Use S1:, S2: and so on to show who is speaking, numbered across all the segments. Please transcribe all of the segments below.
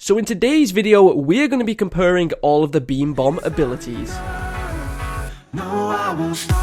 S1: So in today's video, we're going to be comparing all of the Beam Bomb abilities.
S2: No, I won't stop.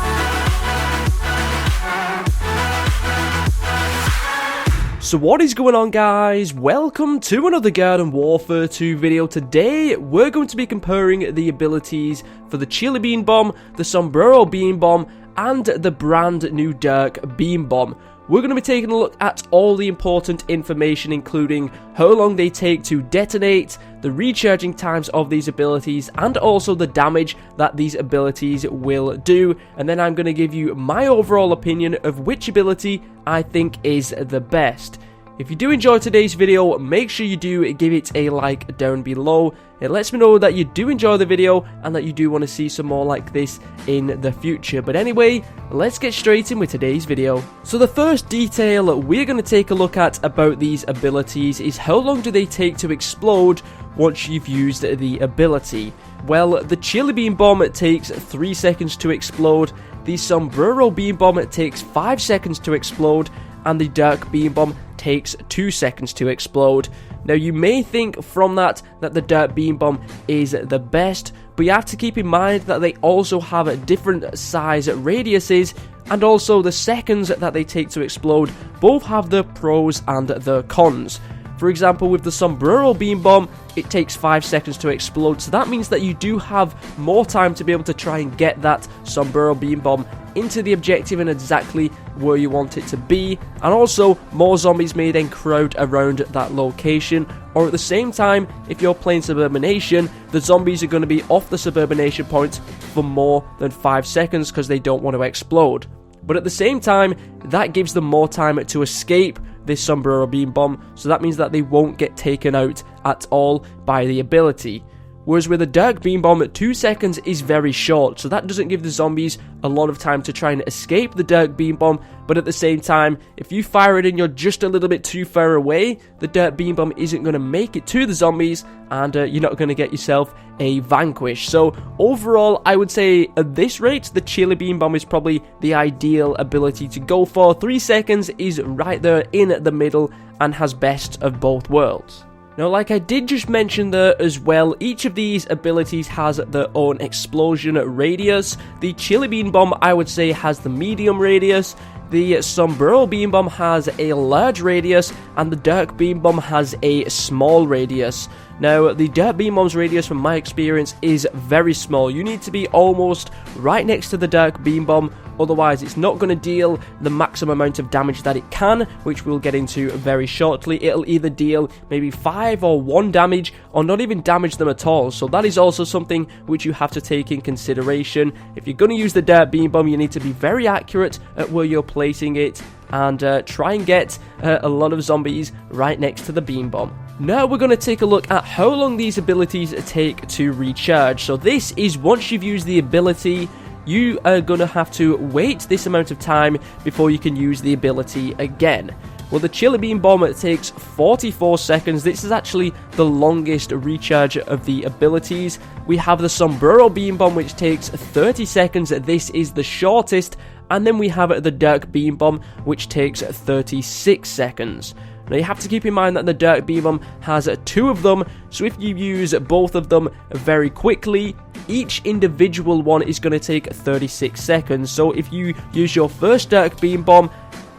S1: So what is going on, guys? Welcome to another Garden Warfare 2 video. Today, we're going to be comparing the abilities for the Chili Beam Bomb, the Sombrero Beam Bomb, and the brand new Dirk Beam Bomb. We're going to be taking a look at all the important information, including how long they take to detonate, the recharging times of these abilities, and also the damage that these abilities will do. And then I'm going to give you my overall opinion of which ability I think is the best. If you do enjoy today's video, make sure you do give it a like down below. It lets me know that you do enjoy the video and that you do want to see some more like this in the future. But anyway, let's get straight in with today's video. So the first detail we're going to take a look at about these abilities is how long do they take to explode once you've used the ability. Well, the Chili Beam Bomb takes 3 seconds to explode, the Sombrero Beam Bomb takes 5 seconds to explode, and the Dirk Beam Bomb takes 2 seconds to explode. Now you may think from that the Dirk Beam Bomb is the best, but you have to keep in mind that they also have different size radiuses, and also the seconds that they take to explode both have the pros and the cons. For example, with the Sombrero Beam Bomb, it takes 5 seconds to explode, so that means that you do have more time to be able to try and get that Sombrero Beam Bomb into the objective and exactly where you want it to be, and also more zombies may then crowd around that location. Or at the same time, if you're playing Suburbanation, the zombies are going to be off the Suburbanation point for more than 5 seconds because they don't want to explode. But at the same time, that gives them more time to escape this Sombrero Beam Bomb, so that means that they won't get taken out at all by the ability. Whereas with a Dirk Beam Bomb, 2 seconds is very short, so that doesn't give the zombies a lot of time to try and escape the Dirk Beam Bomb, but at the same time, if you fire it and you're just a little bit too far away, the Dirk Beam Bomb isn't going to make it to the zombies, and you're not going to get yourself a vanquish. So overall, I would say at this rate, the Chili Beam Bomb is probably the ideal ability to go for. 3 seconds is right there in the middle and has best of both worlds. Now, like I did just mention there as well, each of these abilities has their own explosion radius. The Chili Beam Bomb, I would say, has the medium radius. The Sombrero Beam Bomb has a large radius, and the Dirk Beam Bomb has a small radius. Now, the Dirk Beam Bomb's radius, from my experience, is very small. You need to be almost right next to the Dirk Beam Bomb, otherwise it's not going to deal the maximum amount of damage that it can, which we'll get into very shortly. It'll either deal maybe 5 or 1 damage, or not even damage them at all. So that is also something which you have to take in consideration. If you're going to use the Dirk Beam Bomb, you need to be very accurate at where you're placing it, and try and get a lot of zombies right next to the Beam Bomb. Now we're going to take a look at how long these abilities take to recharge. So this is once you've used the ability, you are going to have to wait this amount of time before you can use the ability again. Well, the Chili Beam Bomb takes 44 seconds. This is actually the longest recharge of the abilities. We have the Sombrero Beam Bomb, which takes 30 seconds. This is the shortest. And then we have the Dirk Beam Bomb, which takes 36 seconds. Now you have to keep in mind that the Dirk Beam Bomb has 2 of them, so if you use both of them very quickly, each individual one is going to take 36 seconds. So if you use your first Dirk Beam Bomb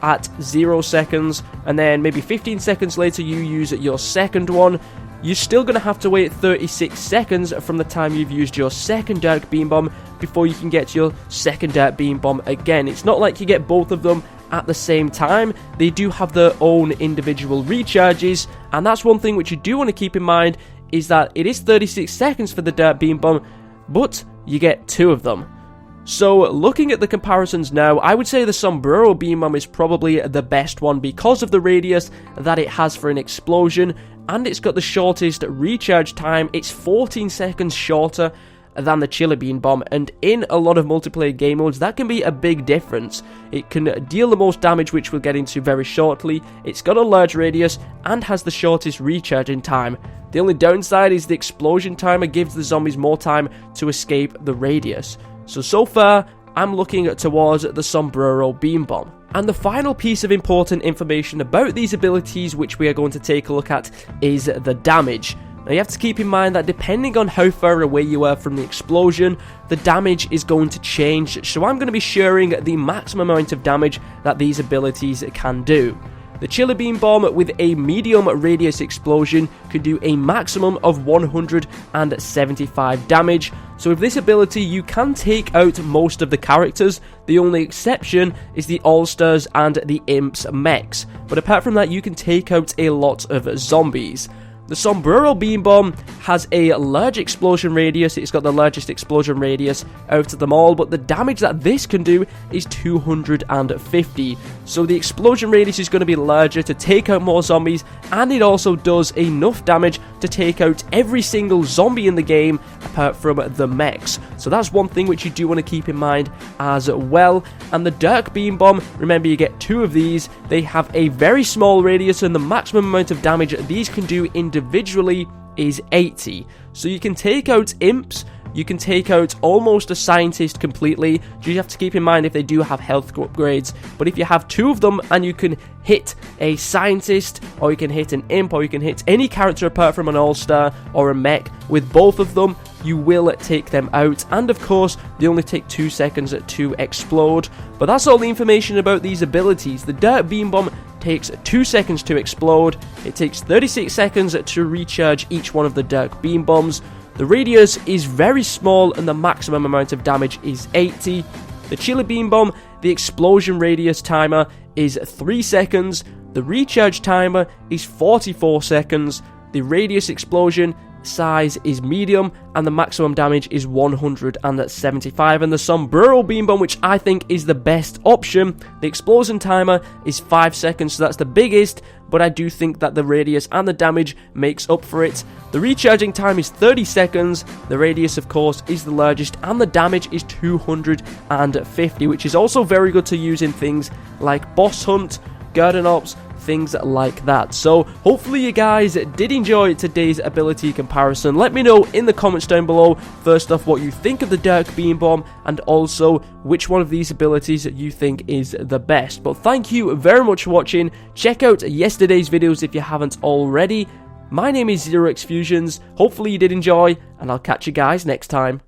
S1: at 0 seconds, and then maybe 15 seconds later you use your second one, you're still going to have to wait 36 seconds from the time you've used your second Dirk Beam Bomb before you can get your second Dirk Beam Bomb again. It's not like you get both of them at the same time. They do have their own individual recharges, and that's one thing which you do want to keep in mind, is that it is 36 seconds for the Dirk Beam Bomb, but you get 2 of them. So looking at the comparisons now, I would say the Sombrero Beam Bomb is probably the best one because of the radius that it has for an explosion, and it's got the shortest recharge time. It's 14 seconds shorter than the Chili Beam Bomb, and in a lot of multiplayer game modes that can be a big difference. It can deal the most damage, which we'll get into very shortly. It's got a large radius and has the shortest recharging time. The only downside is the explosion timer gives the zombies more time to escape the radius. So far I'm looking towards the Sombrero Beam Bomb. And the final piece of important information about these abilities which we are going to take a look at is the damage. Now you have to keep in mind that depending on how far away you are from the explosion, the damage is going to change, so I'm going to be sharing the maximum amount of damage that these abilities can do. The Chili Bean Bomb with a medium radius explosion can do a maximum of 175 damage. So with this ability you can take out most of the characters. The only exception is the All-Stars and the Imps mechs. But apart from that you can take out a lot of zombies. The Sombrero Bean Bomb has a large explosion radius. It's got the largest explosion radius out of them all, but the damage that this can do is 250. So the explosion radius is going to be larger to take out more zombies, and it also does enough damage to take out every single zombie in the game apart from the mechs. So that's one thing which you do want to keep in mind as well. And the Dark Bean Bomb, remember you get 2 of these. They have a very small radius, and the maximum amount of damage these can do individually is 80. So you can take out imps, you can take out almost a scientist completely. You have to keep in mind if they do have health upgrades, but if you have 2 of them and you can hit a scientist, or you can hit an imp, or you can hit any character apart from an all-star or a mech, with both of them you will take them out. And of course they only take 2 seconds to explode. But that's all the information about these abilities. The Dark Beam Bomb takes 2 seconds to explode. It takes 36 seconds to recharge each one of the Dark Beam Bombs. The radius is very small and the maximum amount of damage is 80. The Chili Bean Bomb, the explosion radius timer is 3 seconds. The recharge timer is 44 seconds. The radius explosion size is medium, and the maximum damage is 175. And the Sombrero Beam Bomb, which I think is the best option, the explosion timer is 5 seconds, so that's the biggest, but I do think that the radius and the damage makes up for it. The recharging time is 30 seconds, the radius of course is the largest, and the damage is 250, which is also very good to use in things like Boss Hunt, Garden Ops, things like that. So hopefully you guys did enjoy today's ability comparison. Let me know in the comments down below, first off, what you think of the Dark Beam Bomb, and also which one of these abilities you think is the best. But thank you very much for watching. Check out yesterday's videos if you haven't already. My name is ZEROxFUSIONZ. Hopefully you did enjoy, and I'll catch you guys next time.